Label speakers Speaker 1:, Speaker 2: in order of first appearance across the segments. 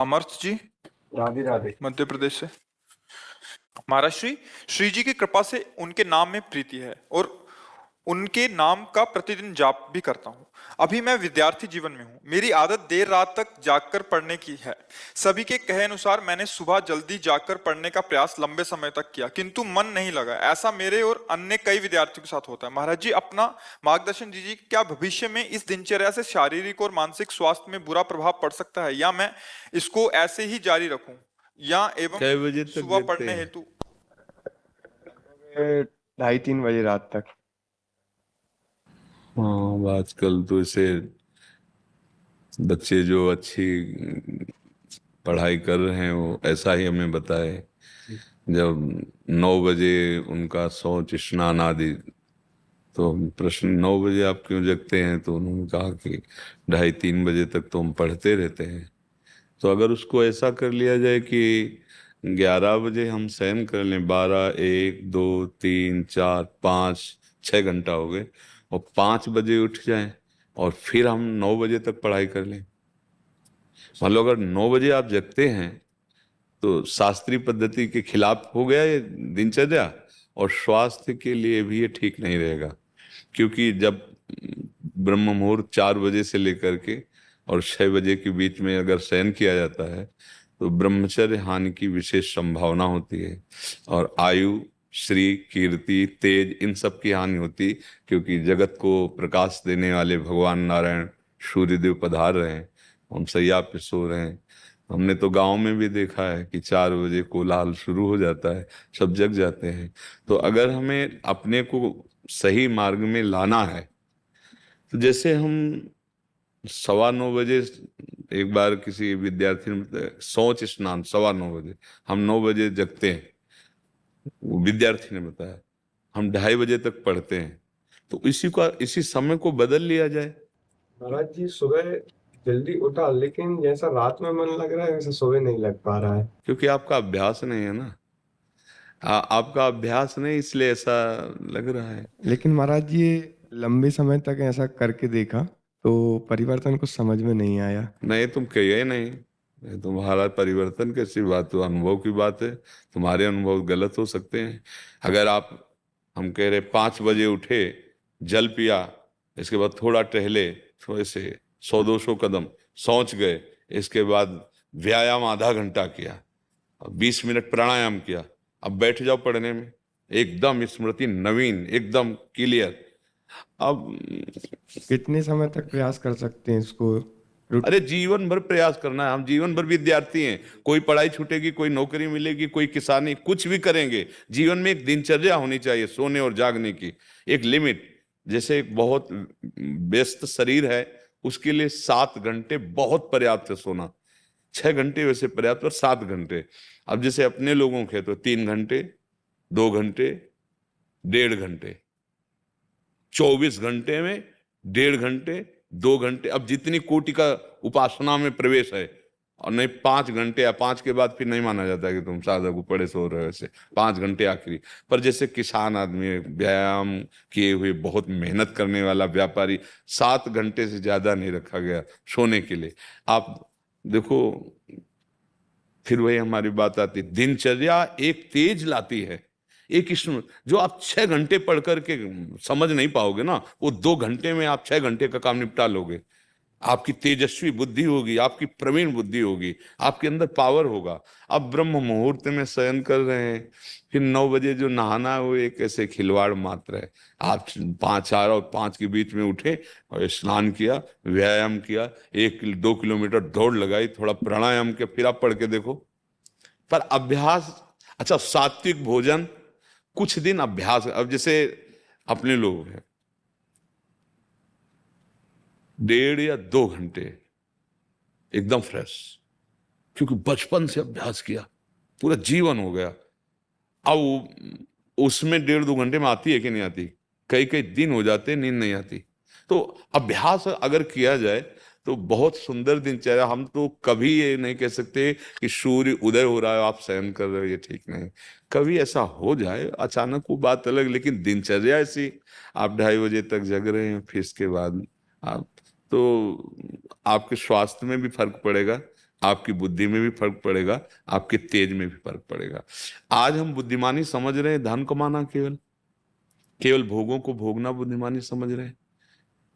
Speaker 1: अमर्थ जी,
Speaker 2: राधे राधे।
Speaker 1: मध्य प्रदेश से। महाराज श्री जी की कृपा से उनके नाम में प्रीति है और उनके नाम का प्रतिदिन जाप भी करता हूँ। अभी मैं विद्यार्थी जीवन में हूँ। मेरी आदत देर रात तक जागकर पढ़ने की है। सभी के कहे अनुसार मैंने सुबह जल्दी जागकर पढ़ने का प्रयास लंबे समय तक किया, किंतु मन नहीं लगा। ऐसा मेरे और अन्य कई विद्यार्थियों के साथ होता है। महाराज जी, अपना मार्गदर्शन दीजिए। क्या भविष्य में इस दिनचर्या से शारीरिक और मानसिक स्वास्थ्य में बुरा प्रभाव पड़ सकता है, या मैं इसको ऐसे ही जारी रखूं, या एवं
Speaker 3: कै बजे तक
Speaker 1: सुबह
Speaker 3: जगते
Speaker 1: पढ़ने
Speaker 3: हैं?
Speaker 1: हेतु
Speaker 2: 2:30-3 बजे रात तक।
Speaker 3: हाँ, आजकल तो ऐसे बच्चे जो अच्छी पढ़ाई कर रहे हैं वो ऐसा ही हमें बताए। जब 9 बजे उनका शौच स्नान आदि, तो प्रश्न 9 बजे आप क्यों जगते हैं, तो उन्होंने कहा कि 2:30-3 बजे तक तो हम पढ़ते रहते हैं। तो अगर उसको ऐसा कर लिया जाए कि 11 बजे हम शयन कर लें, 12, 1, 2, 3, 4, 5, 6 घंटा हो गए, और 5 बजे उठ जाएं और फिर हम 9 बजे तक पढ़ाई कर लें। मान लो अगर 9 बजे आप जगते हैं तो शास्त्रीय पद्धति के खिलाफ हो गया ये दिनचर्या, और स्वास्थ्य के लिए भी ये ठीक नहीं रहेगा। क्योंकि जब ब्रह्म मुहूर्त 4 बजे से लेकर के और 6 बजे के बीच में अगर शयन किया जाता है तो ब्रह्मचर्य हानि की विशेष संभावना होती है, और आयु, श्री, कीर्ति, तेज, इन सब की हानि होती, क्योंकि जगत को प्रकाश देने वाले भगवान नारायण सूर्यदेव पधार रहे हैं, हम सैया पे सो रहे हैं। हमने तो गांव में भी देखा है कि 4 बजे कोलाहल शुरू हो जाता है, सब जग जाते हैं। तो अगर हमें अपने को सही मार्ग में लाना है, तो जैसे हम 9:15 बजे, एक बार किसी विद्यार्थी ने बताया, शौच स्नान 9:15 बजे, हम 9 बजे जगते हैं, वो विद्यार्थी ने बताया। हम 2:30 बजे तक पढ़ते हैं, तो इसी समय को बदल लिया जाए।
Speaker 2: महाराज जी, सुबह जल्दी उठा, लेकिन जैसा रात में मन लग रहा है वैसा सुबह नहीं लग पा रहा है।
Speaker 3: क्योंकि आपका अभ्यास नहीं है ना। आपका अभ्यास नहीं, इसलिए ऐसा लग रहा है।
Speaker 4: लेकिन महाराज जी, ये लंबे समय तक ऐसा करके देखा तो परिवर्तन कुछ समझ में नहीं आया।
Speaker 3: नहीं, तुम कहिए नहीं, ये तुम्हारा परिवर्तन कैसी बात हो, अनुभव की बात है। तुम्हारे अनुभव गलत हो सकते हैं। अगर हम कह रहे 5 बजे उठे, जल पिया, इसके बाद थोड़ा टहले, थोड़े से 100-200 कदम, शौच गए, इसके बाद व्यायाम आधा घंटा किया, 20 मिनट प्राणायाम किया, अब बैठ जाओ पढ़ने में, एकदम स्मृति नवीन, एकदम क्लियर। अब
Speaker 4: कितने समय तक प्रयास कर सकते हैं इसको?
Speaker 3: अरे जीवन भर प्रयास करना है। हम जीवन भर विद्यार्थी हैं। कोई पढ़ाई छूटेगी, कोई नौकरी मिलेगी, कोई किसानी, कुछ भी करेंगे। जीवन में एक दिनचर्या होनी चाहिए सोने और जागने की, एक लिमिट। जैसे एक बहुत व्यस्त शरीर है, उसके लिए 7 घंटे बहुत पर्याप्त है सोना। 6 घंटे वैसे पर्याप्त, पर 7 घंटे। अब जैसे अपने लोगों के तो 3 घंटे, 2 घंटे, 1.5 घंटे, 24 घंटे में 1.5 घंटे, 2 घंटे। अब जितनी कोटि का उपासना में प्रवेश है, और नहीं 5 घंटे, या 5 के बाद फिर नहीं माना जाता कि तुम साधक को पड़े सो रहे हो। ऐसे 5 घंटे आखिरी। पर जैसे किसान आदमी, व्यायाम किए हुए, बहुत मेहनत करने वाला व्यापारी, 7 घंटे से ज्यादा नहीं रखा गया सोने के लिए। आप देखो, फिर वही हमारी बात आती, दिनचर्या एक तेज लाती है। एक इसमें जो आप 6 घंटे पढ़ करके समझ नहीं पाओगे ना, वो 2 घंटे में आप 6 घंटे का काम निपटा लोगे। आपकी तेजस्वी बुद्धि होगी, आपकी प्रवीण बुद्धि होगी, आपके अंदर पावर होगा। अब ब्रह्म मुहूर्त में शयन कर रहे हैं, फिर 9 बजे जो नहाना है वो एक ऐसे खिलवाड़ मात्र है। आप 4 और 5 के बीच में उठे और स्नान किया, व्यायाम किया, 1-2 किलोमीटर दौड़ लगाई, थोड़ा प्राणायाम किया, फिर आप पढ़ के देखो। पर अभ्यास, अच्छा सात्विक भोजन, कुछ दिन अभ्यास। अब जैसे अपने लोग हैं, 1.5 या 2 घंटे एकदम फ्रेश, क्योंकि बचपन से अभ्यास किया, पूरा जीवन हो गया। अब उसमें 1.5-2 घंटे में आती है कि नहीं आती? कई कई दिन हो जाते नींद नहीं आती। तो अभ्यास अगर किया जाए तो बहुत सुंदर दिनचर्या। हम तो कभी ये नहीं कह सकते कि सूर्य उदय हो रहा है आप शयन कर रहे हो, ये ठीक नहीं। कभी ऐसा हो जाए अचानक, वो बात अलग, लेकिन दिनचर्या ऐसी, आप 2:30 बजे तक जग रहे हैं, फिर इसके बाद आप, तो आपके स्वास्थ्य में भी फर्क पड़ेगा, आपकी बुद्धि में भी फर्क पड़ेगा, आपके तेज में भी फर्क पड़ेगा। आज हम बुद्धिमानी समझ रहे हैं धन कमाना, केवल केवल भोगों को भोगना बुद्धिमानी समझ रहे हैं।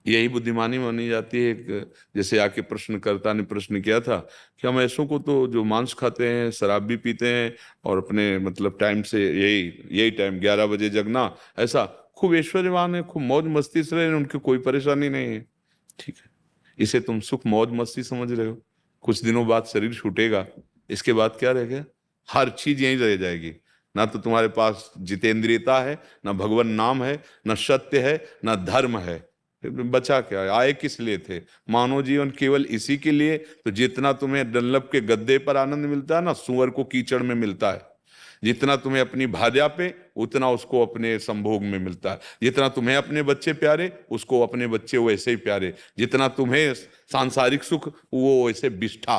Speaker 3: यही बुद्धिमानी मानी जाती है। एक जैसे आके प्रश्नकर्ता ने प्रश्न किया था कि हम ऐसों को तो जो मांस खाते हैं, शराब भी पीते हैं और अपने मतलब टाइम से यही यही टाइम 11 बजे जगना, ऐसा खूब ऐश्वर्यवान है, खूब मौज मस्ती से रहे, उनकी कोई परेशानी नहीं है। ठीक है, इसे तुम सुख मौज मस्ती समझ रहे हो। कुछ दिनों बाद शरीर छूटेगा, इसके बाद क्या रह गया? हर चीज यहीं रह जाएगी। ना तो तुम्हारे पास जितेंद्रियता है, ना भगवान नाम है, ना सत्य है, ना धर्म है। बचा क्या है? आए किस लिए थे? मानव जीवन केवल इसी के लिए। तो जितना तुम्हें डनलप के गद्दे पर आनंद मिलता है ना, सुअर को कीचड़ में मिलता है। जितना तुम्हें अपनी भार्या पे, उतना उसको अपने संभोग में मिलता है। जितना तुम्हें अपने बच्चे प्यारे, उसको अपने बच्चे वैसे ही प्यारे। जितना तुम्हें सांसारिक सुख, वो वैसे बिष्ठा।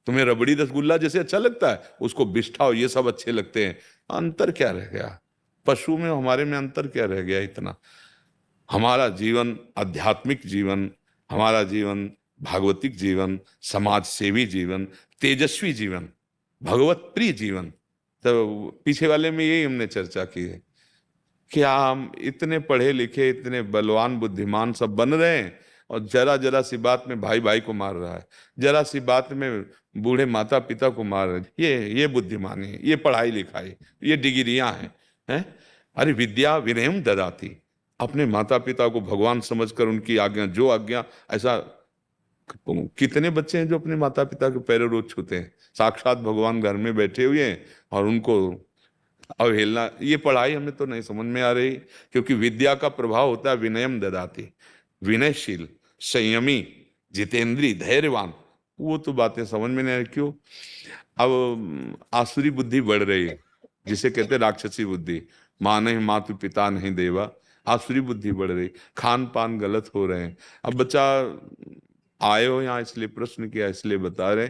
Speaker 3: तुम्हें रबड़ी रसगुल्ला जैसे अच्छा लगता है, उसको बिष्ठा और ये सब अच्छे लगते हैं। अंतर क्या रह गया? पशु में हमारे में अंतर क्या रह गया इतना? हमारा जीवन आध्यात्मिक जीवन, हमारा जीवन भागवतिक जीवन, समाज सेवी जीवन, तेजस्वी जीवन, भगवत प्रिय जीवन। तो पीछे वाले में यही हमने चर्चा की है कि हम इतने पढ़े लिखे, इतने बलवान बुद्धिमान सब बन रहे हैं, और जरा जरा सी बात में भाई भाई को मार रहा है, जरा सी बात में बूढ़े माता पिता को मार रहे हैं। ये बुद्धिमानी है, ये पढ़ाई लिखाई, ये डिग्रियां हैं। अरे विद्या विनयम ददाति। अपने माता पिता को भगवान समझकर उनकी आज्ञा, जो आज्ञा, ऐसा कितने बच्चे हैं जो अपने माता पिता के पैरों रोज छूते हैं। साक्षात भगवान घर में बैठे हुए हैं और उनको अवहेलना। ये पढ़ाई हमें तो नहीं समझ में आ रही, क्योंकि विद्या का प्रभाव होता है विनयम ददाति, विनयशील, संयमी, जितेंद्री, धैर्यवान। वो तो बातें समझ में नहीं आ रही। क्यों? अब आसुरी बुद्धि बढ़ रही है, जिसे कहते हैं राक्षसी बुद्धि। माँ नहीं, मातु पिता नहीं देवा, आसुरी बुद्धि बढ़ रही, खान पान गलत हो रहे हैं। अब बच्चा आए हो यहाँ इसलिए प्रश्न किया, इसलिए बता रहे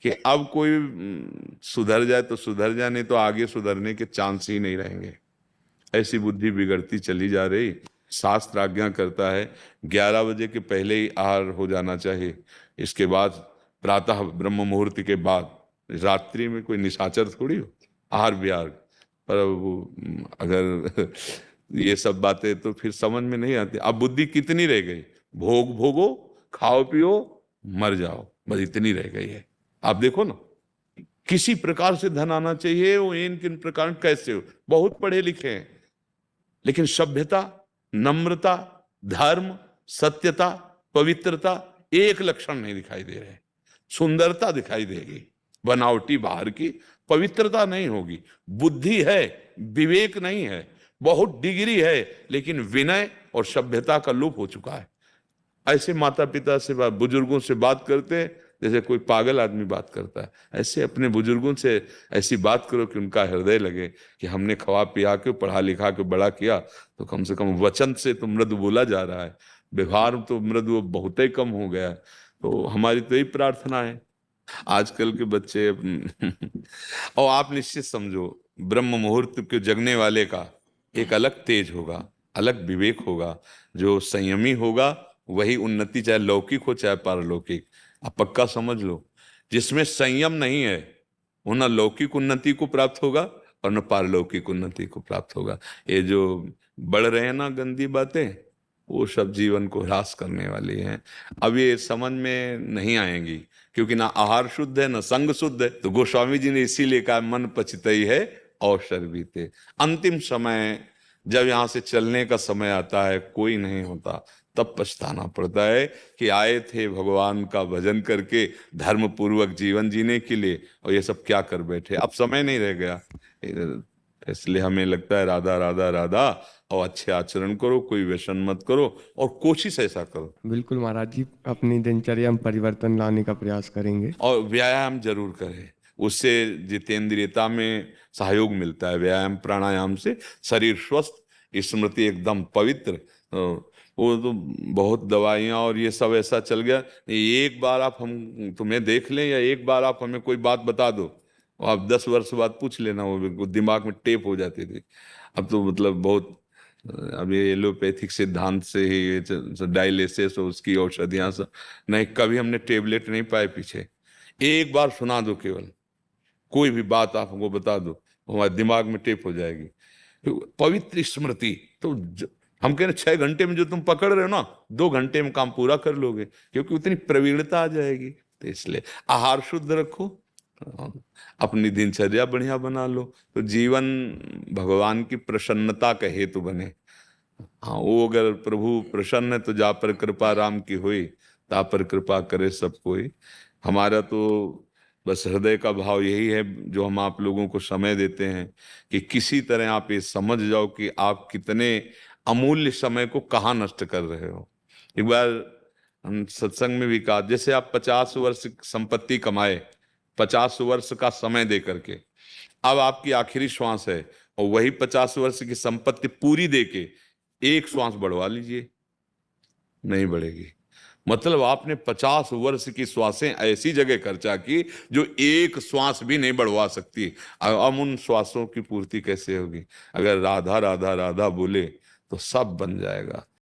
Speaker 3: कि अब कोई सुधर जाए तो सुधर जाए, नहीं तो आगे सुधरने के चांस ही नहीं रहेंगे। ऐसी बुद्धि बिगड़ती चली जा रही। शास्त्र आज्ञा करता है 11 बजे के पहले ही आहार हो जाना चाहिए। इसके बाद प्रातः ब्रह्म मुहूर्त के बाद, रात्रि में कोई निशाचर थोड़ी हो आहार विहार। पर वो अगर ये सब बातें तो फिर समझ में नहीं आती। अब बुद्धि कितनी रह गई? भोग भोगो, खाओ पियो, मर जाओ, बस इतनी रह गई है। आप देखो ना, किसी प्रकार से धन आना चाहिए, वो इन किन प्रकार कैसे हो। बहुत पढ़े लिखे हैं, लेकिन सभ्यता, नम्रता, धर्म, सत्यता, पवित्रता एक लक्षण नहीं दिखाई दे रहे। सुंदरता दिखाई देगी, बनावटी बाहर की, पवित्रता नहीं होगी। बुद्धि है, विवेक नहीं है, बहुत डिग्री है, लेकिन विनय और सभ्यता का लोप हो चुका है। ऐसे माता पिता से बुजुर्गों से बात करते हैं जैसे कोई पागल आदमी बात करता है। ऐसे अपने बुजुर्गों से ऐसी बात करो कि उनका हृदय लगे कि हमने खवा पिया के, पढ़ा लिखा के बड़ा किया, तो कम से कम वचन से तो मृदु बोला जा रहा है, व्यवहार तो मृदु बहुत ही कम हो गया है। तो हमारी तो यही प्रार्थना है आजकल के बच्चे। और आप निश्चित समझो, ब्रह्म मुहूर्त के जगने वाले का एक अलग तेज होगा, अलग विवेक होगा। जो संयमी होगा वही उन्नति, चाहे लौकिक हो चाहे पारलौकिक। आप पक्का समझ लो, जिसमें संयम नहीं है वो न लौकिक उन्नति को प्राप्त होगा और न पारलौकिक उन्नति को प्राप्त होगा। ये जो बढ़ रहे हैं ना गंदी बातें, वो सब जीवन को ह्रास करने वाली हैं। अब ये समझ में नहीं आएंगी, क्योंकि ना आहार शुद्ध है, ना संग शुद्ध है। तो गोस्वामी जी ने इसीलिए कहा, मन पचितई है अवसर बीते। अंतिम समय जब यहाँ से चलने का समय आता है, कोई नहीं होता, तब पछताना पड़ता है कि आए थे भगवान का भजन करके, धर्म पूर्वक जीवन जीने के लिए, और ये सब क्या कर बैठे। अब समय नहीं रह गया। इसलिए हमें लगता है राधा राधा राधा, और अच्छे आचरण करो, कोई व्यसन मत करो, और कोशिश ऐसा करो।
Speaker 4: बिल्कुल महाराज जी, अपनी दिनचर्या में परिवर्तन लाने का प्रयास करेंगे।
Speaker 3: और व्यायाम जरूर करें, उससे जितेंद्रियता में सहयोग मिलता है। व्यायाम प्राणायाम से शरीर स्वस्थ, स्मृति एकदम पवित्र। वो तो बहुत दवाइयाँ और ये सब ऐसा चल गया। एक बार आप हम तुम्हें देख लें, या एक बार आप हमें कोई बात बता दो, आप 10 वर्ष बाद पूछ लेना, वो दिमाग में टेप हो जाती थी। अब तो मतलब बहुत, अब ये एलोपैथिक सिद्धांत से ही डायलिसिस और उसकी औषधियाँ सब नहीं, कभी हमने टेबलेट नहीं पाए पीछे। एक बार सुना दो, केवल कोई भी बात आप हमको बता दो, हमारे दिमाग में टेप हो जाएगी। तो पवित्र स्मृति तो हम कह रहे 6 घंटे में जो तुम पकड़ रहे हो ना, 2 घंटे में काम पूरा कर लोगे, क्योंकि उतनी प्रवीणता आ जाएगी। तो इसलिए आहार शुद्ध रखो, अपनी दिनचर्या बढ़िया बना लो, तो जीवन भगवान की प्रसन्नता का हेतु बने। हाँ, वो अगर प्रभु प्रसन्न है तो जा पर कृपा राम की हुई, ता पर कृपा करे सब कोई। हमारा तो बस हृदय का भाव यही है, जो हम आप लोगों को समय देते हैं, कि किसी तरह आप ये समझ जाओ कि आप कितने अमूल्य समय को कहाँ नष्ट कर रहे हो। एक बार हम सत्संग में भी कहा, जैसे आप 50 वर्ष संपत्ति कमाए, 50 वर्ष का समय दे करके, अब आपकी आखिरी श्वास है, और वही 50 वर्ष की संपत्ति पूरी देके एक श्वास बढ़वा लीजिए, नहीं बढ़ेगी। मतलब आपने 50 वर्ष की श्वासें ऐसी जगह खर्चा की जो एक श्वास भी नहीं बढ़वा सकती। अब उन श्वासों की पूर्ति कैसे होगी? अगर राधा राधा राधा बोले तो सब बन जाएगा।